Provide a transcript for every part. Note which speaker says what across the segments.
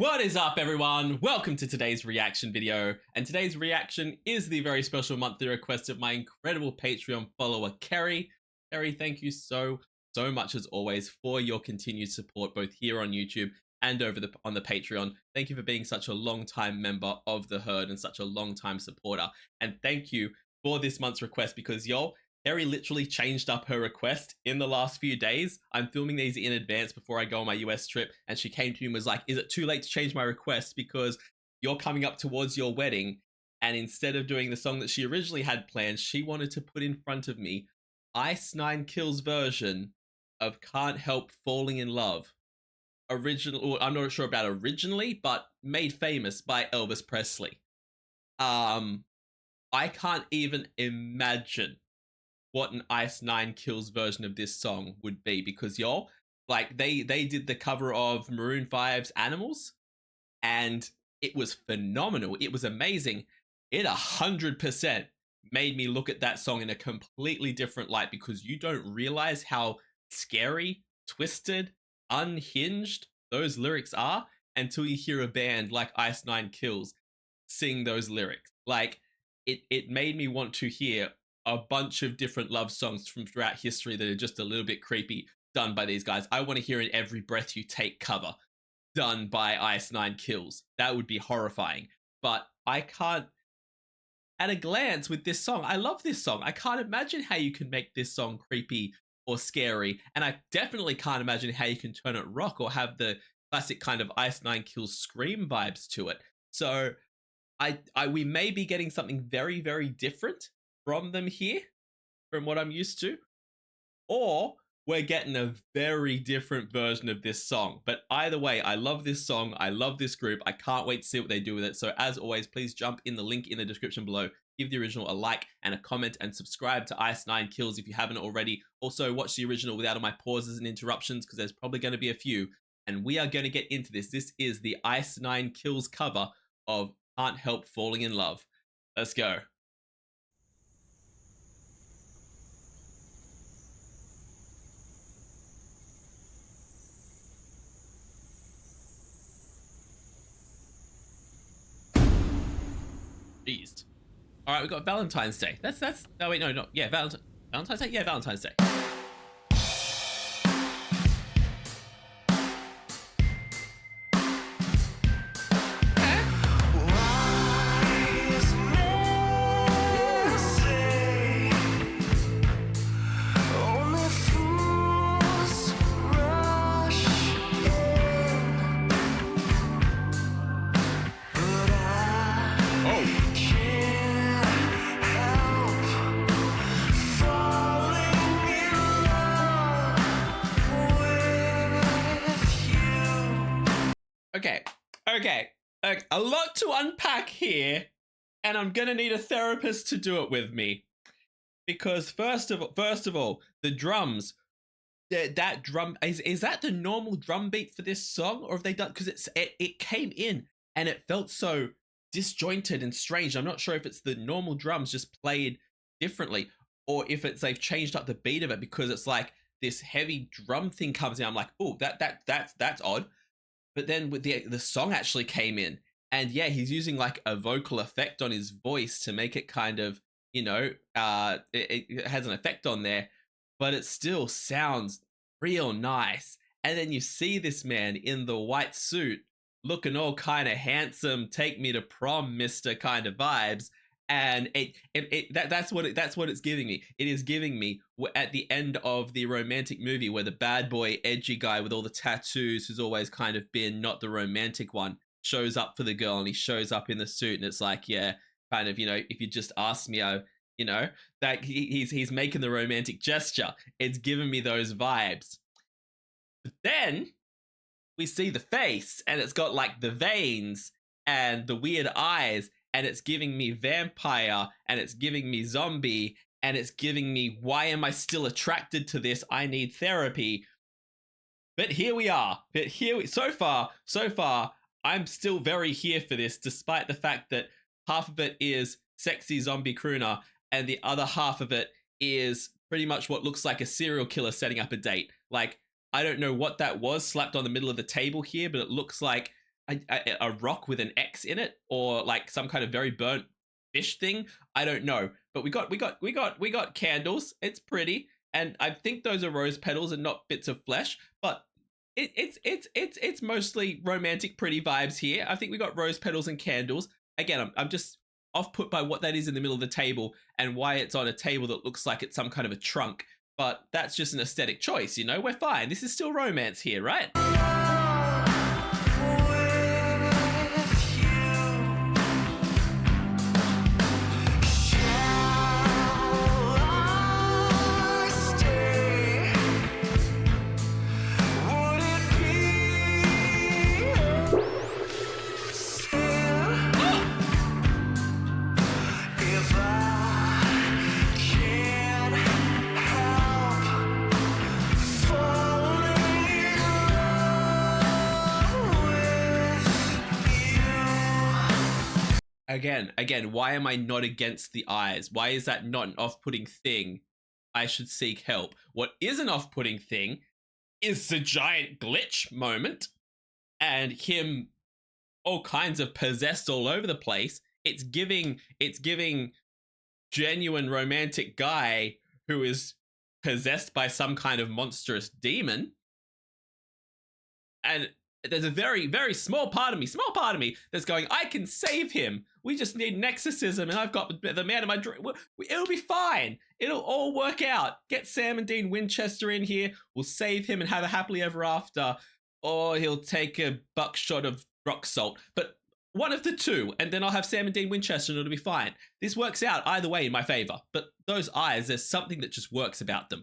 Speaker 1: What is up, everyone? Welcome to today's reaction video. And today's reaction is the very special monthly request of my incredible Patreon follower, Kerry. Kerry, thank you so much as always for your continued support, both here on YouTube and on the Patreon. Thank you for being such a long-time member of the herd and such a long-time supporter. And thank you for this month's request because, y'all, Kerry literally changed up her request in the last few days. I'm filming these in advance before I go on my US trip, and she came to me and was like, is it too late to change my request because you're coming up towards your wedding? And instead of doing the song that she originally had planned, she wanted to put in front of me Ice Nine Kills version of Can't Help Falling in Love. Original, I'm not sure about originally, but made famous by Elvis Presley. I can't even imagine what an Ice Nine Kills version of this song would be, because y'all, like, they did the cover of Maroon 5's Animals, and it was phenomenal. It was amazing. It 100% made me look at that song in a completely different light, because you don't realize how scary, twisted, unhinged those lyrics are until you hear a band like Ice Nine Kills sing those lyrics. Like, it made me want to hear a bunch of different love songs from throughout history that are just a little bit creepy done by these guys. I want to hear an Every Breath You Take cover done by Ice Nine Kills. That would be horrifying. But I can't, at a glance with this song, I love this song. I can't imagine how you can make this song creepy or scary. And I definitely can't imagine how you can turn it rock or have the classic kind of Ice Nine Kills scream vibes to it. So we may be getting something very, very different from them here, from what I'm used to, or we're getting a very different version of this song. But either way, I love this song. I love this group. I can't wait to see what they do with it. So as always, please jump in the link in the description below, give the original a like and a comment, and subscribe to Ice Nine Kills if you haven't already. Also, watch the original without all my pauses and interruptions, because there's probably going to be a few. And we are going to get into this. This is the Ice Nine Kills cover of Can't Help Falling in Love. Let's go. Jeez. All right, we got Valentine's Day. That's. No, wait, no, yeah, Valentine's Day. Yeah, Valentine's Day. Okay, a lot to unpack here, and I'm gonna need a therapist to do it with me, because first of all, the drums, that drum is that the normal drum beat for this song, or have they done, because it came in and it felt so disjointed and strange. I'm not sure if it's the normal drums just played differently, or if it's they've changed up the beat of it, because it's like this heavy drum thing comes in. I'm like, oh, that's odd. But then with the song actually came in, and yeah, he's using like a vocal effect on his voice to make it kind of, you know, it has an effect on there, but it still sounds real nice. And then you see this man in the white suit looking all kind of handsome, take me to prom mister kind of vibes. And that's what it's giving me. It is giving me at the end of the romantic movie where the bad boy, edgy guy with all the tattoos, who's always kind of been not the romantic one, shows up for the girl, and he shows up in the suit, and it's like, yeah, kind of, you know, if you just asked me, you know, that he's making the romantic gesture. It's giving me those vibes. But then we see the face, and it's got like the veins and the weird eyes, and it's giving me vampire, and it's giving me zombie, and it's giving me, why am I still attracted to this? I need therapy. But here we are. So far, I'm still very here for this, despite the fact that half of it is sexy zombie crooner, and the other half of it is pretty much what looks like a serial killer setting up a date. Like, I don't know what that was slapped on the middle of the table here, but it looks like a rock with an X in it, or like some kind of very burnt fish thing. I don't know, but we got candles. It's pretty, and I think those are rose petals and not bits of flesh. But it's mostly romantic, pretty vibes here. I think we got rose petals and candles. Again, I'm just off put by what that is in the middle of the table and why it's on a table that looks like it's some kind of a trunk. But that's just an aesthetic choice, you know. We're fine. This is still romance here, right? Again, why am I not against the eyes? Why is that not an off-putting thing? I should seek help. What is an off-putting thing is the giant glitch moment and him all kinds of possessed all over the place. It's giving genuine romantic guy who is possessed by some kind of monstrous demon. And there's a very, very small part of me that's going, I can save him. We just need an exorcism, and I've got the man of my dream. It'll be fine. It'll all work out. Get Sam and Dean Winchester in here. We'll save him and have a happily ever after. Or he'll take a buckshot of rock salt. But one of the two, and then I'll have Sam and Dean Winchester, and it'll be fine. This works out either way in my favor. But those eyes, there's something that just works about them.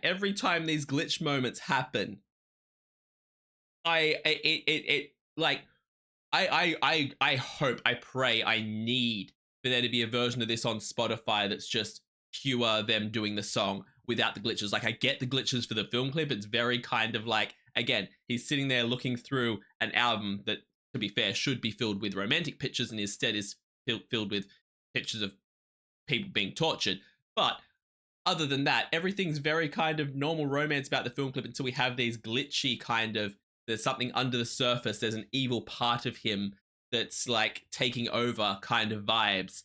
Speaker 1: Every time these glitch moments happen, I hope, I pray, I need for there to be a version of this on Spotify that's just pure them doing the song without the glitches. Like, I get the glitches for the film clip. It's very kind of like, again, he's sitting there looking through an album that, to be fair, should be filled with romantic pictures and instead is filled with pictures of people being tortured. But other than that, everything's very kind of normal romance about the film clip until we have these glitchy kind of, there's something under the surface, there's an evil part of him that's like taking over kind of vibes.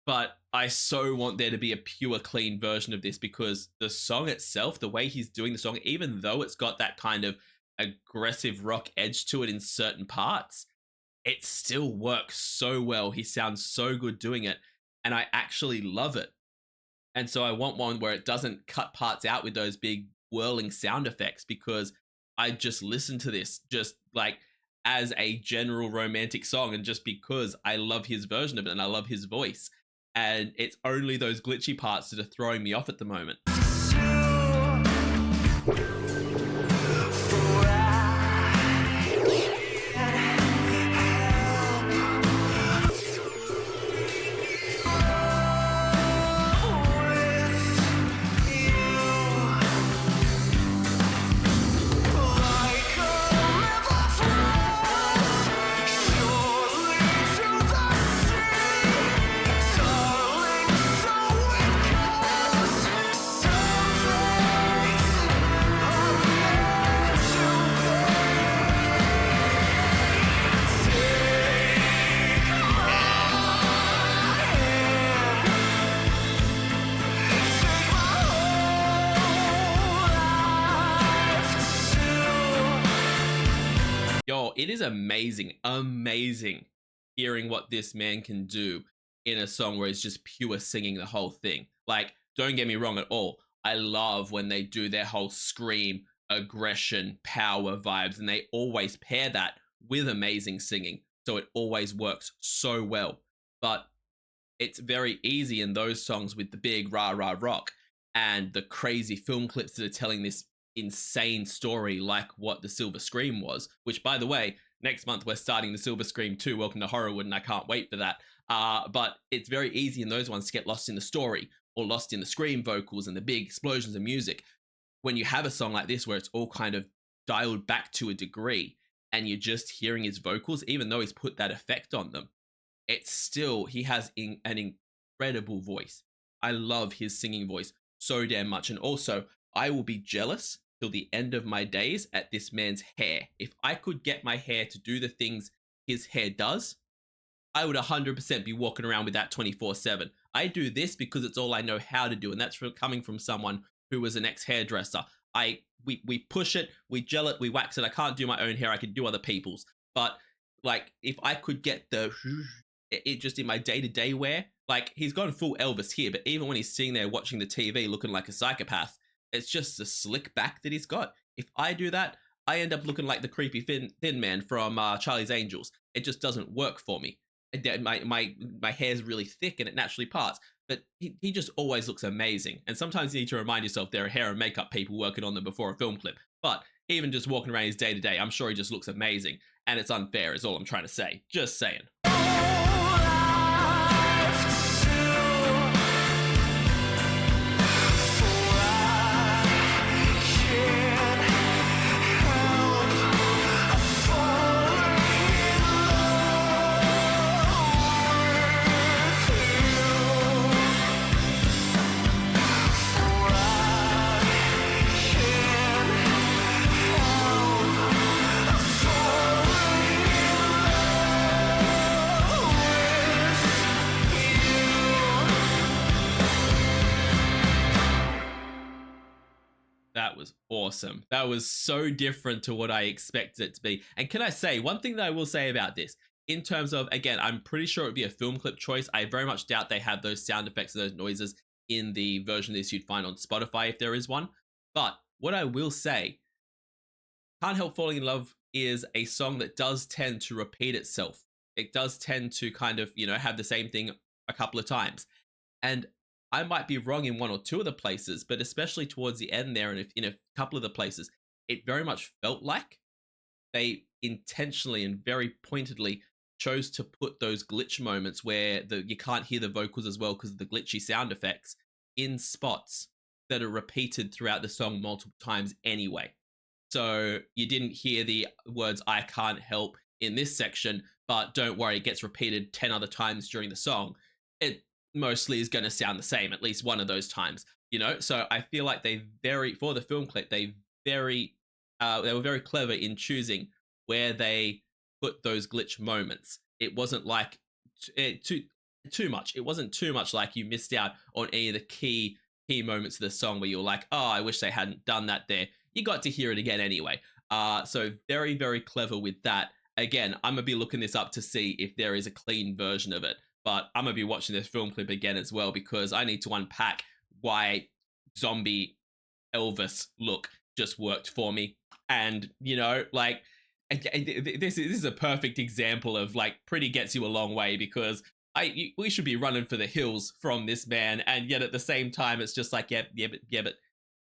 Speaker 1: But I so want there to be a pure, clean version of this, because the song itself, the way he's doing the song, even though it's got that kind of aggressive rock edge to it in certain parts, it still works so well. He sounds so good doing it, and I actually love it. And so I want one where it doesn't cut parts out with those big whirling sound effects, because I just listen to this just like as a general romantic song, and just because I love his version of it and I love his voice. And it's only those glitchy parts that are throwing me off at the moment. It is amazing hearing what this man can do in a song where it's just pure singing the whole thing. Like, don't get me wrong at all. I love when they do their whole scream, aggression, power vibes, and they always pair that with amazing singing. So it always works so well. But it's very easy in those songs with the big rah rah rock and the crazy film clips that are telling this insane story like what the Silver Scream was, which by the way, next month we're starting the Silver Scream 2, Welcome to Horrorwood, and I can't wait for that. But it's very easy in those ones to get lost in the story or lost in the scream vocals and the big explosions of music. When you have a song like this where it's all kind of dialed back to a degree and you're just hearing his vocals, even though he's put that effect on them, it's still, he has an incredible voice. I love his singing voice so damn much. And also, I will be jealous till the end of my days at this man's hair. If I could get my hair to do the things his hair does, I would 100% be walking around with that 24/7. I do this because it's all I know how to do, and that's coming from someone who was an ex-hairdresser. We push it, we gel it, we wax it. I can't do my own hair. I can do other people's. But like, if I could get it just in my day-to-day wear, like he's gone full Elvis here, but even when he's sitting there watching the TV looking like a psychopath, it's just the slick back that he's got. If I do that, I end up looking like the creepy thin man from Charlie's Angels. It just doesn't work for me. My hair's really thick and it naturally parts, but he just always looks amazing. And sometimes you need to remind yourself there are hair and makeup people working on them before a film clip. But even just walking around his day to day, I'm sure he just looks amazing. And it's unfair is all I'm trying to say. Just saying. That was awesome. That was so different to what I expected it to be. And can I say, one thing that I will say about this, in terms of, again, I'm pretty sure it would be a film clip choice. I very much doubt they have those sound effects and those noises in the version of this you'd find on Spotify if there is one. But what I will say, Can't Help Falling in Love is a song that does tend to repeat itself. It does tend to kind of, have the same thing a couple of times. And I might be wrong in one or two of the places, but especially towards the end there, and if in a couple of the places, it very much felt like they intentionally and very pointedly chose to put those glitch moments where you can't hear the vocals as well because of the glitchy sound effects in spots that are repeated throughout the song multiple times anyway. So you didn't hear the words "I can't help" in this section, but don't worry, it gets repeated 10 other times during the song. It mostly is going to sound the same at least one of those times, so I feel like for the film clip, they were very clever in choosing where they put those glitch moments. It wasn't like too much. It wasn't too much like you missed out on any of the key moments of the song where you're like, oh, I wish they hadn't done that there. You got to hear it again anyway. So very, very clever with that. Again, I'm gonna be looking this up to see if there is a clean version of it. But I'm going to be watching this film clip again as well because I need to unpack why zombie Elvis look just worked for me. And, this is a perfect example of like pretty gets you a long way because we should be running for the hills from this man. And yet at the same time, it's just like, but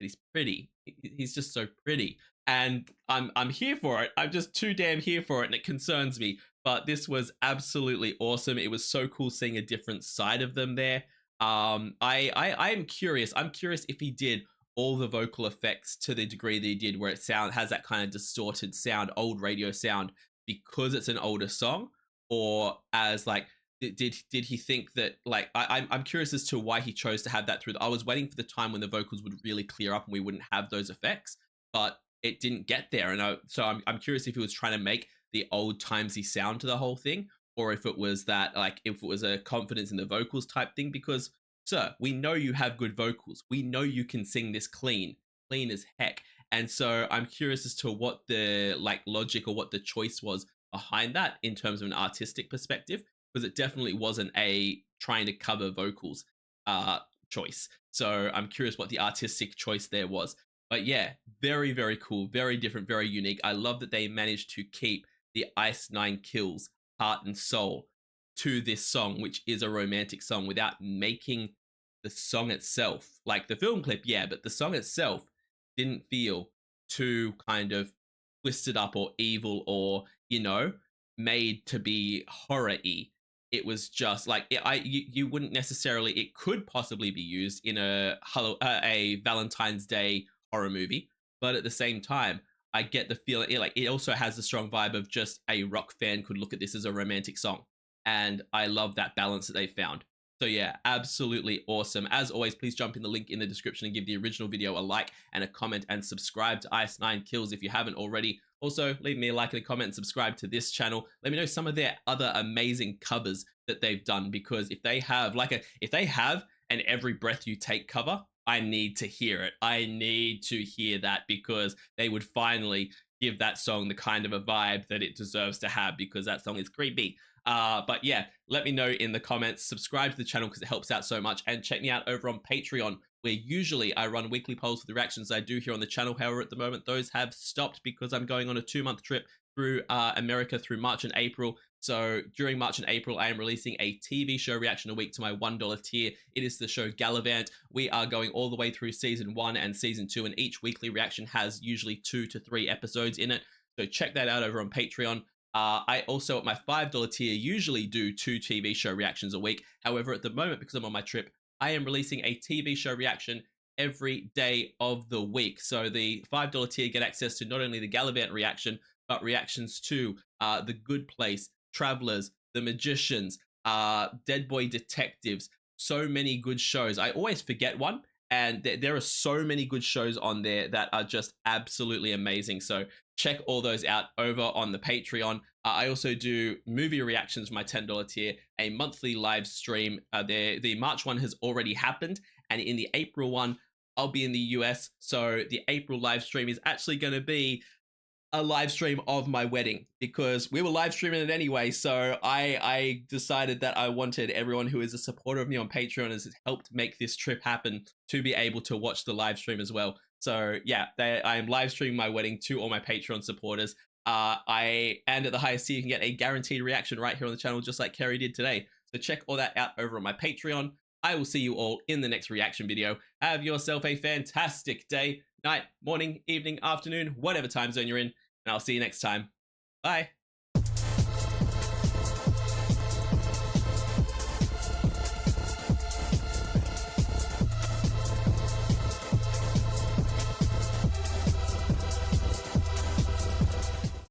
Speaker 1: he's pretty. He's just so pretty. And I'm here for it. I'm just too damn here for it. And it concerns me. But this was absolutely awesome. It was so cool seeing a different side of them there. I'm curious. I'm curious if he did all the vocal effects to the degree that he did, where it has that kind of distorted sound, old radio sound, because it's an older song, or as like did he think that like I'm curious as to why he chose to have that through. I was waiting for the time when the vocals would really clear up and we wouldn't have those effects, but it didn't get there. And so I'm curious if he was trying to make the old timesy sound to the whole thing, or if it was that, like, if it was a confidence in the vocals type thing, because sir, we know you have good vocals, we know you can sing this clean as heck. And so I'm curious as to what the like logic or what the choice was behind that in terms of an artistic perspective, because it definitely wasn't a trying to cover vocals choice. So I'm curious what the artistic choice there was. But yeah, very, very cool, very different, very unique. I love that they managed to keep the Ice Nine Kills heart and soul to this song, which is a romantic song, without making the song itself, like the film clip, yeah, but the song itself didn't feel too kind of twisted up or evil or, made to be horror-y. It was just like you wouldn't necessarily. It could possibly be used in a Valentine's Day horror movie, but at the same time, I get the feeling it also has a strong vibe of just a rock fan could look at this as a romantic song, and I love that balance that they found. So yeah, absolutely awesome. As always, please jump in the link in the description and give the original video a like and a comment, and subscribe to Ice9 Kills if you haven't already. Also, leave me a like and a comment and subscribe to this channel. Let me know some of their other amazing covers that they've done, because if they have an Every Breath You Take cover, I need to hear it. I need to hear that, because they would finally give that song the kind of a vibe that it deserves to have, because that song is creepy. But yeah, let me know in the comments. Subscribe to the channel because it helps out so much, and check me out over on Patreon, where usually I run weekly polls for the reactions I do here on the channel. However, at the moment, those have stopped because I'm going on a 2-month trip through America through March and April. So during March and April, I am releasing a TV show reaction a week to my $1 tier. It is the show Gallivant. We are going all the way through season 1 and season 2, and each weekly reaction has usually 2 to 3 episodes in it. So check that out over on Patreon. I also, at my $5 tier, usually do 2 TV show reactions a week. However, at the moment, because I'm on my trip, I am releasing a TV show reaction every day of the week. So the $5 tier get access to not only the Gallivant reaction, but reactions to The Good Place, Travelers, The Magicians, Dead Boy Detectives. So many good shows. I always forget one, and there are so many good shows on there that are just absolutely amazing. So check all those out over on the Patreon. I also do movie reactions for my $10 tier, a monthly live stream. The March one has already happened, and in the April one, I'll be in the US. So the April live stream is actually going to be a live stream of my wedding, because we were live streaming it anyway. So I decided that I wanted everyone who is a supporter of me on Patreon, has helped make this trip happen, to be able to watch the live stream as well. So yeah, I am live streaming my wedding to all my Patreon supporters. And at the highest tier, you can get a guaranteed reaction right here on the channel, just like Kerry did today. So check all that out over on my Patreon. I will see you all in the next reaction video. Have yourself a fantastic day, night, morning, evening, afternoon, whatever time zone you're in, and I'll see you next time. Bye.